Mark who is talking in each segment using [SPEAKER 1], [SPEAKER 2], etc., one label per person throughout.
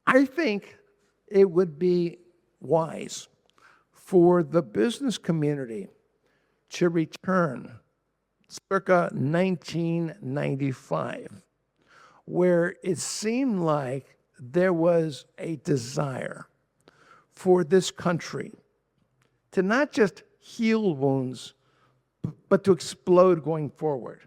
[SPEAKER 1] I think it would be wise for the business community to return circa 1995, where it seemed like there was a desire for this country to not just heal wounds, but to explode going forward.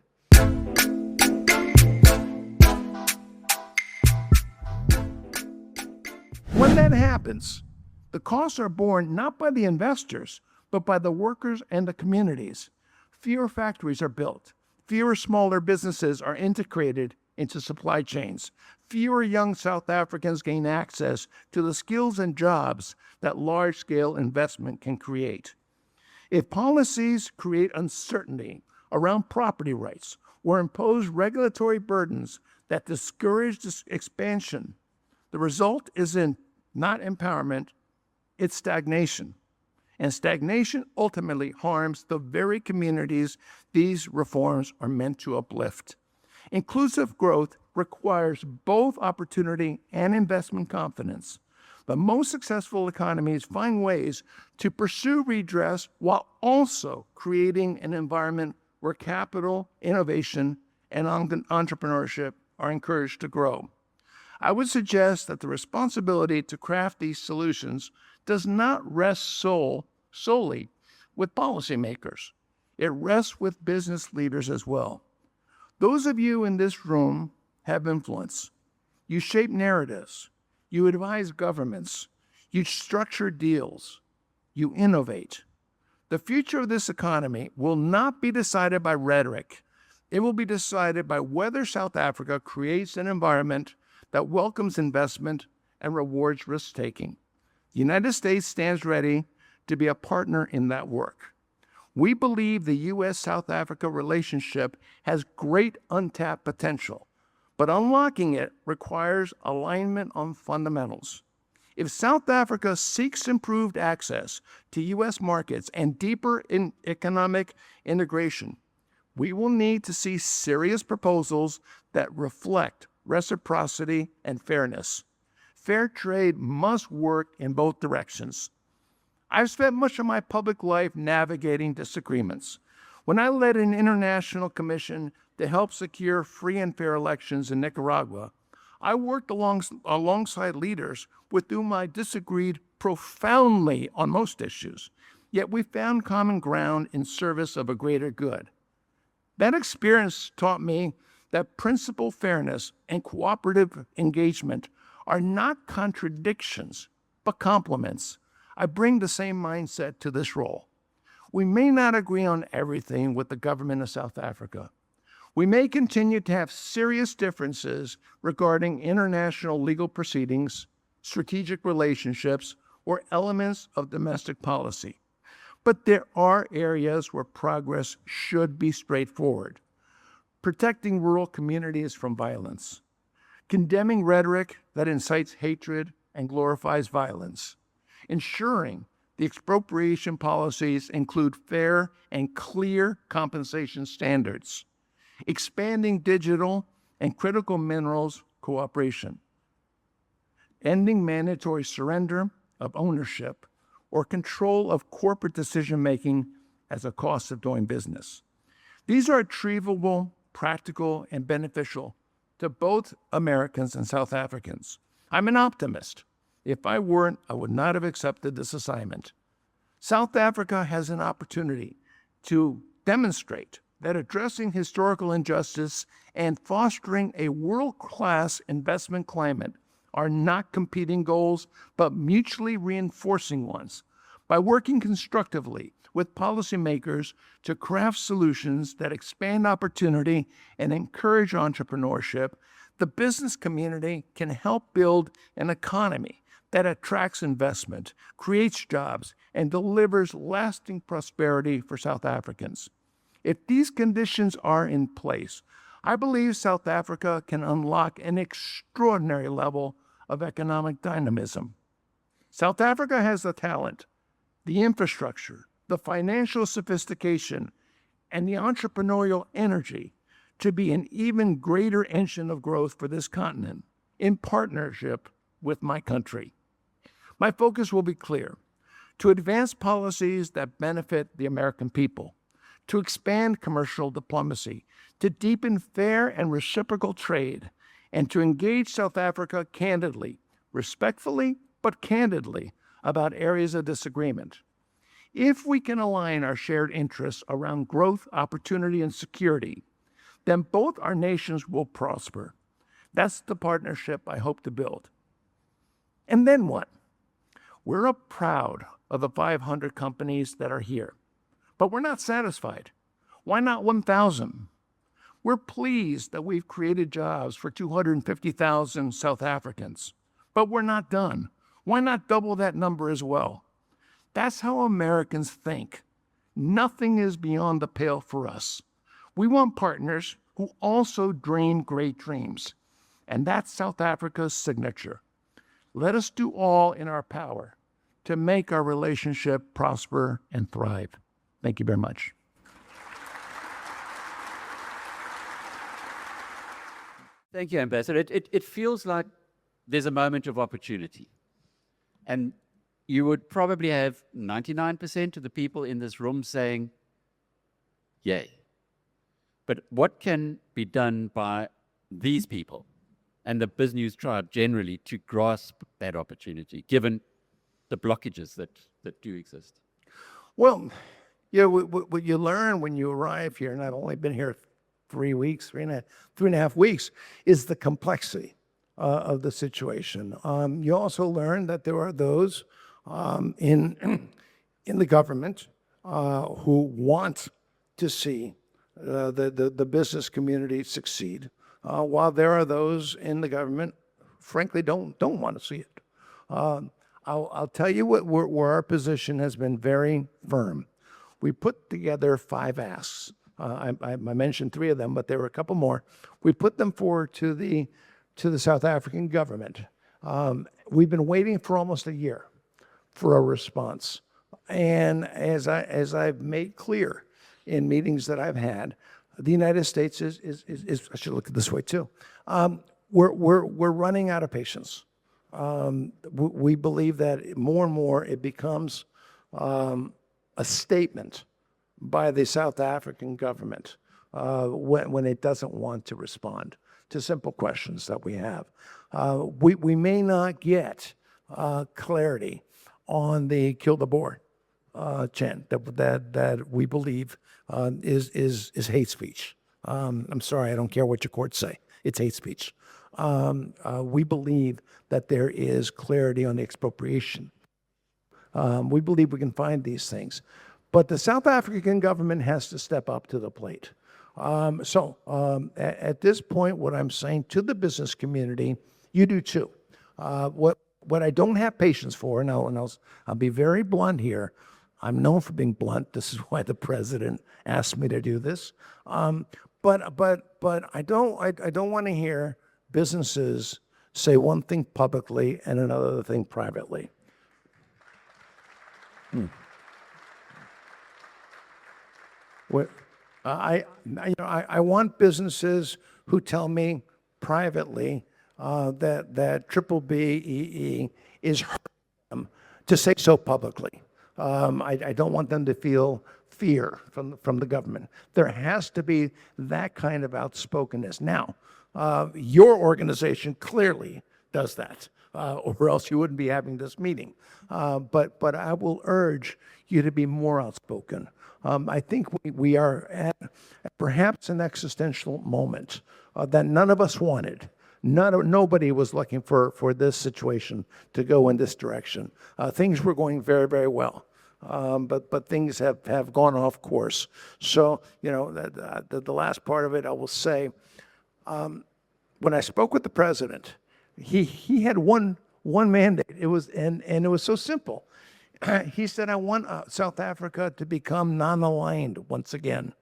[SPEAKER 1] When that happens, the costs are borne not by the investors, but by the workers and the communities. Fewer factories are built. Fewer smaller businesses are integrated into supply chains. Fewer young South Africans gain access to the skills and jobs that large-scale investment can create. If policies create uncertainty around property rights or impose regulatory burdens that discourage this expansion, the result isn't not empowerment, it's stagnation. And stagnation ultimately harms the very communities these reforms are meant to uplift. Inclusive growth requires both opportunity and investment confidence. The most successful economies find ways to pursue redress while also creating an environment where capital, innovation, and entrepreneurship are encouraged to grow. I would suggest that the responsibility to craft these solutions does not rest solely with policymakers. It rests with business leaders as well. Those of you in this room have influence. You shape narratives. You advise governments. You structure deals. You innovate. The future of this economy will not be decided by rhetoric. It will be decided by whether South Africa creates an environment that welcomes investment and rewards risk-taking. The United States stands ready to be a partner in that work. We believe the U.S.-South Africa relationship has great untapped potential, but unlocking it requires alignment on fundamentals. If South Africa seeks improved access to U.S. markets and deeper economic integration, we will need to see serious proposals that reflect reciprocity and fairness. Fair trade must work in both directions. I've spent much of my public life navigating disagreements. When I led an international commission to help secure free and fair elections in Nicaragua, I worked alongside leaders with whom I disagreed profoundly on most issues, yet we found common ground in service of a greater good. That experience taught me that principled fairness and cooperative engagement are not contradictions, but complements. I bring the same mindset to this role. We may not agree on everything with the government of South Africa. We may continue to have serious differences regarding international legal proceedings, strategic relationships, or elements of domestic policy. But there are areas where progress should be straightforward. Protecting rural communities from violence, condemning rhetoric that incites hatred and glorifies violence, ensuring the expropriation policies include fair and clear compensation standards, expanding digital and critical minerals cooperation, ending mandatory surrender of ownership or control of corporate decision-making as a cost of doing business. These are achievable, practical, and beneficial to both Americans and South Africans. I'm an optimist. If I weren't, I would not have accepted this assignment. South Africa has an opportunity to demonstrate that addressing historical injustice and fostering a world-class investment climate are not competing goals, but mutually reinforcing ones. By working constructively with policymakers to craft solutions that expand opportunity and encourage entrepreneurship, the business community can help build an economy that attracts investment, creates jobs, and delivers lasting prosperity for South Africans. If these conditions are in place, I believe South Africa can unlock an extraordinary level of economic dynamism. South Africa has the talent, the infrastructure, the financial sophistication, and the entrepreneurial energy to be an even greater engine of growth for this continent in partnership with my country. My focus will be clear: to advance policies that benefit the American people, to expand commercial diplomacy, to deepen fair and reciprocal trade, and to engage South Africa candidly, respectfully, but candidly, about areas of disagreement. If we can align our shared interests around growth, opportunity, and security, then both our nations will prosper. That's the partnership I hope to build. And then what? We're proud of the 500 companies that are here, but we're not satisfied. Why not 1,000? We're pleased that we've created jobs for 250,000 South Africans, but we're not done. Why not double that number as well? That's how Americans think. Nothing is beyond the pale for us. We want partners who also dream great dreams, and that's South Africa's signature. Let us do all in our power to make our relationship prosper and thrive. Thank you very much.
[SPEAKER 2] Thank you, Ambassador. It feels like there's a moment of opportunity. And you would probably have 99% of the people in this room saying, yay. But what can be done by these people and the BizNews tribe generally to grasp that opportunity, given the blockages that do exist?
[SPEAKER 1] Well, what you learn when you arrive here, and I've only been here 3 weeks, three and a half weeks, is the complexity of the situation. You also learn that there are those in the government who want to see the business community succeed, while there are those in the government, frankly, don't want to see it. I'll tell you where our position has been very firm. We put together 5 asks. I mentioned 3 of them, but there were a couple more. We put them forward to the South African government. We've been waiting for almost a year for a response. And as I've made clear in meetings that I've had, the United States is I should look at this way too. We're running out of patience. We believe that more and more it becomes a statement by the South African government when it doesn't want to respond to simple questions that we have. We may not get clarity on the kill the boer chant that we believe is hate speech. I'm sorry, I don't care what your courts say. It's hate speech. We believe that there is clarity on the expropriation. We believe we can find these things. But the South African government has to step up to the plate. At this point, what I'm saying to the business community, you do too. What I don't have patience for, and I'll be very blunt here. I'm known for being blunt. This is why the president asked me to do this. But I don't want to hear businesses say one thing publicly and another thing privately. I want businesses who tell me privately that triple BEE is hurting them to say so publicly. I don't want them to feel fear from the government. There has to be that kind of outspokenness. Now, your organization clearly does that, or else you wouldn't be having this meeting. But I will urge you to be more outspoken. I think we are at perhaps an existential moment that none of us wanted. Nobody was looking for this situation to go in this direction. Things were going very, very well, but things have gone off course. So, the last part of it, I will say, when I spoke with the president, he had one mandate. It was so simple. He said, I want South Africa to become non-aligned once again.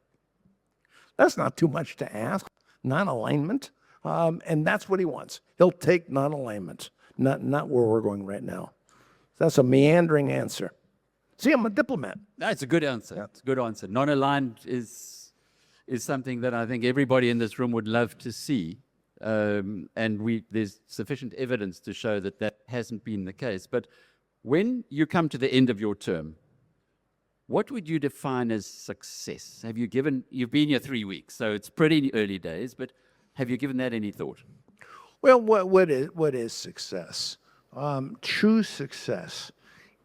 [SPEAKER 1] That's not too much to ask, non-alignment. And that's what he wants. He'll take non-alignment, not where we're going right now. That's a meandering answer. See, I'm a diplomat.
[SPEAKER 2] No, it's a good answer. Yeah. It's a good answer. Non-aligned is something that I think everybody in this room would love to see. And there's sufficient evidence to show that that hasn't been the case. But when you come to the end of your term, what would you define as success? You've been here 3 weeks, so it's pretty early days, but have you given that any thought?
[SPEAKER 1] Well, what is success? True success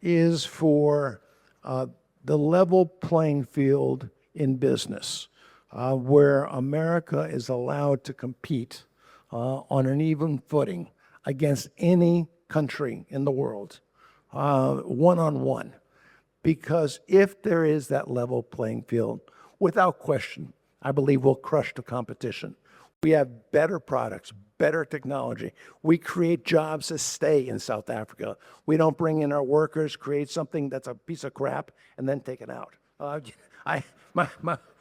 [SPEAKER 1] is for the level playing field in business, where America is allowed to compete on an even footing against any country in the world, one-on-one. Because if there is that level playing field, without question, I believe we'll crush the competition. We have better products, better technology. We create jobs that stay in South Africa. We don't bring in our workers, create something that's a piece of crap, and then take it out.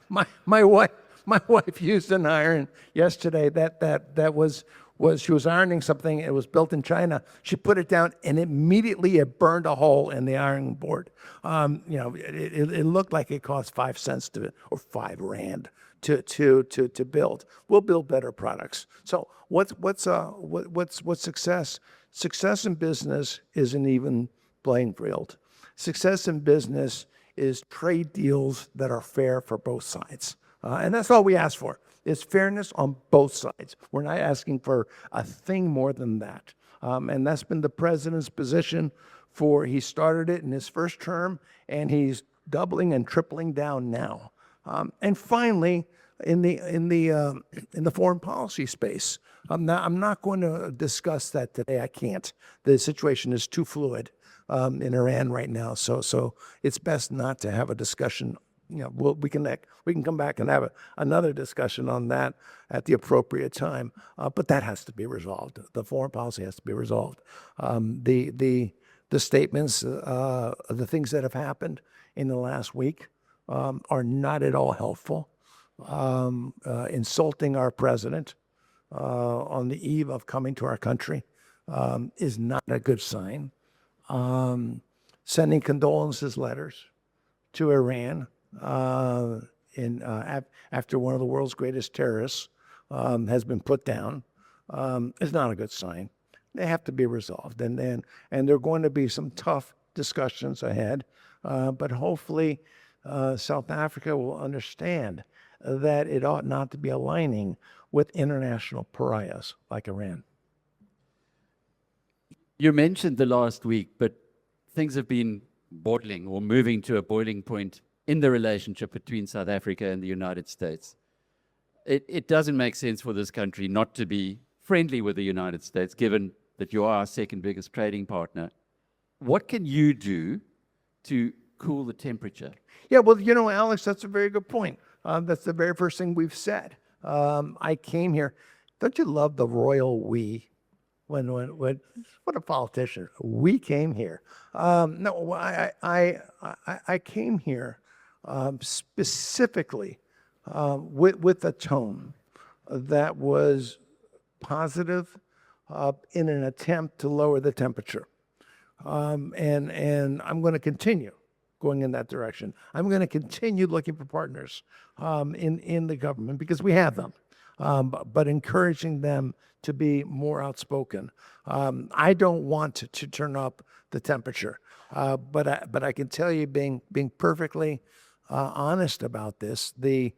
[SPEAKER 1] My wife used an iron yesterday that was she was ironing something. It was built in China. She put it down, and immediately it burned a hole in the ironing board. It looked like it cost 5 cents or 5 rand to build. We'll build better products. So what's success? Success in business is an even playing field. Success in business is trade deals that are fair for both sides. And that's all we ask for, is fairness on both sides. We're not asking for a thing more than that. And that's been the president's position he started it in his first term, and he's doubling and tripling down now. And finally, in the foreign policy space, I'm not going to discuss that today. I can't. The situation is too fluid in Iran right now, so it's best not to have a discussion. We can come back and have another discussion on that at the appropriate time. But that has to be resolved. The foreign policy has to be resolved. The statements, the things that have happened in the last week are not at all helpful. Insulting our president on the eve of coming to our country is not a good sign. Sending condolences letters to Iran after one of the world's greatest terrorists has been put down is not a good sign. They have to be resolved, and there are going to be some tough discussions ahead, but hopefully South Africa will understand that it ought not to be aligning with international pariahs like Iran.
[SPEAKER 2] You mentioned the last week, but things have been boiling or moving to a boiling point in the relationship between South Africa and the United States. It doesn't make sense for this country not to be friendly with the United States, given that you are our second biggest trading partner. What can you do to cool the temperature?
[SPEAKER 1] Yeah, well, Alex, that's a very good point. That's the very first thing we've said. I came here. Don't you love the royal we? When what a politician. We came here. No, I came here specifically with a tone that was positive in an attempt to lower the temperature. And I'm going to continue going in that direction. I'm going to continue looking for partners in the government, because we have them, but encouraging them to be more outspoken. I don't want to turn up the temperature, but I can tell you, being perfectly honest about this, the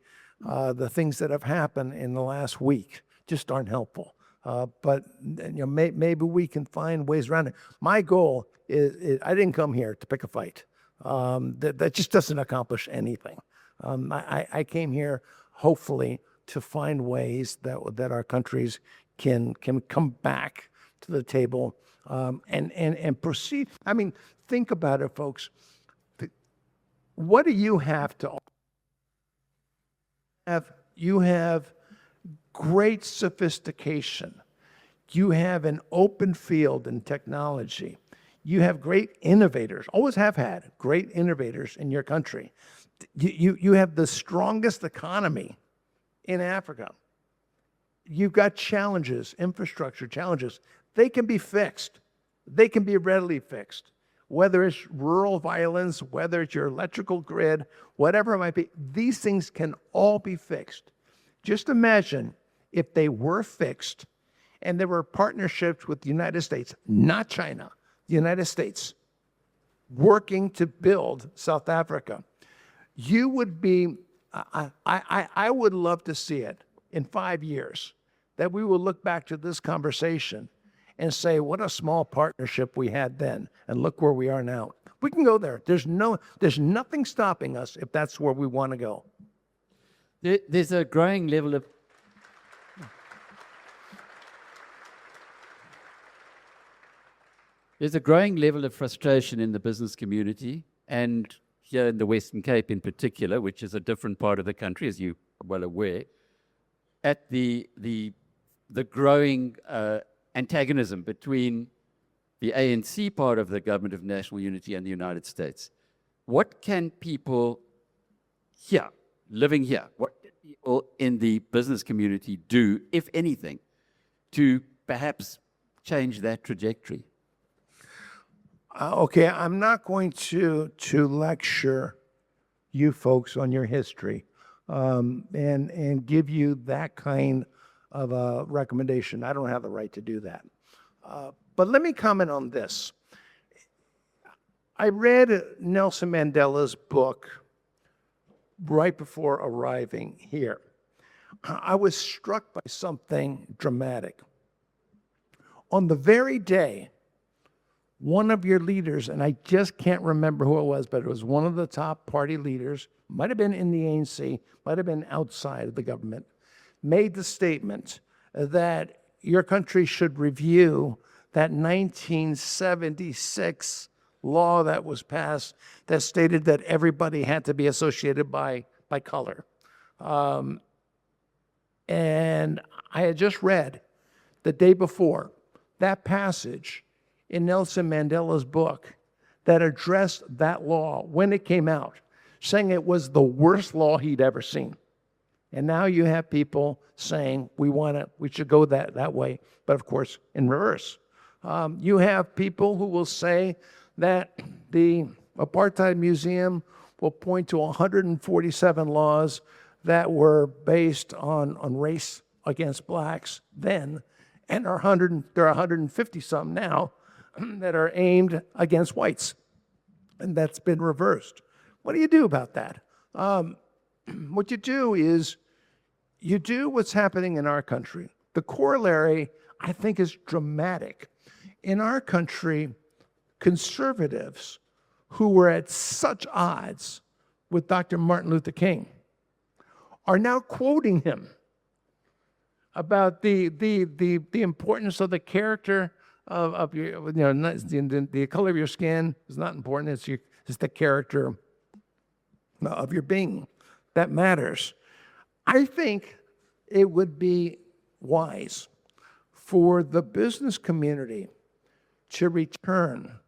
[SPEAKER 1] things that have happened in the last week just aren't helpful. But maybe we can find ways around it. My goal is I didn't come here to pick a fight. That just doesn't accomplish anything. I came here hopefully to find ways that our countries can come back to the table and proceed. I mean, think about it, folks. What do you have to have? You have great sophistication. You have an open field in technology. You have great innovators, always have had great innovators in your country. You have the strongest economy in Africa. You've got challenges, infrastructure challenges. They can be fixed. They can be readily fixed. Whether it's rural violence, whether it's your electrical grid, whatever it might be, these things can all be fixed. Just imagine if they were fixed and there were partnerships with the United States, not China, the United States, working to build South Africa, you would be, I would love to see it in 5 years, that we will look back to this conversation and say, what a small partnership we had then, and look where we are now. We can go there. There's nothing stopping us if that's where we want to go.
[SPEAKER 2] There's a growing level of frustration in the business community, and here in the Western Cape in particular, which is a different part of the country, as you're well aware, at the growing antagonism between the ANC part of the Government of National Unity and the United States. What can people here, living here, what can people in the business community do, if anything, to perhaps change that trajectory?
[SPEAKER 1] Okay, I'm not going to lecture you folks on your history and give you that kind of a recommendation. I don't have the right to do that. But let me comment on this. I read Nelson Mandela's book right before arriving here. I was struck by something dramatic. On the very day, one of your leaders, and I just can't remember who it was, but it was one of the top party leaders, might have been in the ANC, might have been outside of the government, made the statement that your country should review that 1976 law that was passed that stated that everybody had to be associated by color. And I had just read the day before that passage in Nelson Mandela's book that addressed that law when it came out, saying it was the worst law he'd ever seen. And now you have people saying we should go that way, but of course in reverse. You have people who will say that the Apartheid Museum will point to 147 laws that were based on race against blacks then, and there are 150 some now that are aimed against whites, and that's been reversed. What do you do about that? What you do is you do what's happening in our country. The corollary, I think, is dramatic. In our country, conservatives who were at such odds with Dr. Martin Luther King are now quoting him about the importance of the character of your, the color of your skin is not important. It's the character of your being that matters. I think it would be wise for the business community to return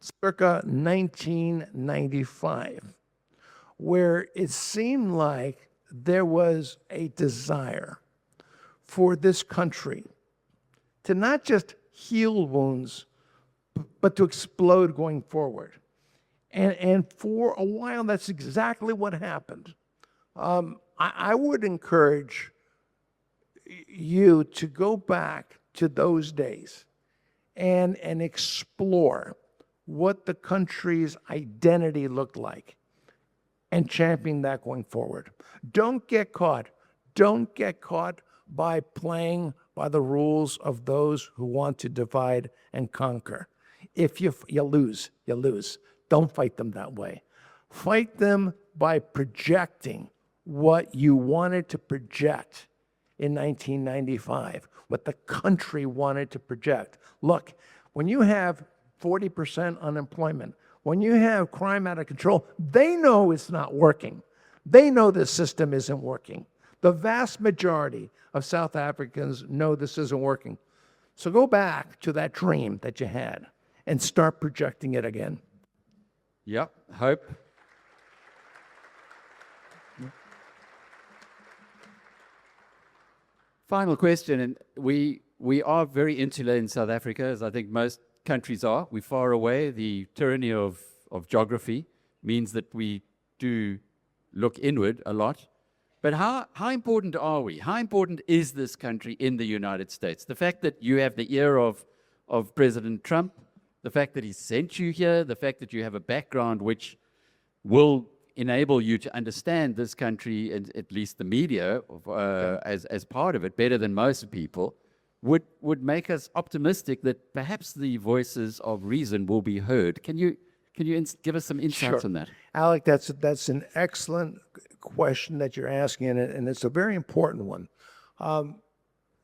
[SPEAKER 1] circa 1995, where it seemed like there was a desire for this country to not just heal wounds, but to explode going forward. And for a while, that's exactly what happened. I would encourage you to go back to those days and explore what the country's identity looked like and champion that going forward. Don't get caught. Don't get caught by playing by the rules of those who want to divide and conquer. If you lose, you lose. Don't fight them that way. Fight them by projecting what you wanted to project in 1995, what the country wanted to project. Look, when you have 40% unemployment, when you have crime out of control, they know it's not working. They know the system isn't working. The vast majority of South Africans know this isn't working. So go back to that dream that you had and start projecting it again.
[SPEAKER 2] Yep, hope. Final question, and we are very insular in South Africa, as I think most countries are. We're far away. The tyranny of geography means that we do look inward a lot. But how important are we? How important is this country in the United States? The fact that you have the ear of President Trump, the fact that he sent you here, the fact that you have a background which will enable you to understand this country, and at least the media, as part of it, better than most people, would make us optimistic that perhaps the voices of reason will be heard. Can you give us some insights on that?
[SPEAKER 1] Alec, that's an excellent question that you're asking, and it's a very important one.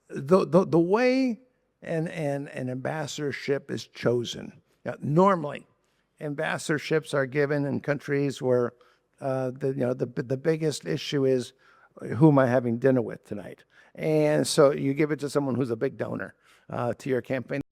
[SPEAKER 1] The way an ambassadorship is chosen, normally ambassadorships are given in countries where the biggest issue is, who am I having dinner with tonight? And so you give it to someone who's a big donor to your campaign.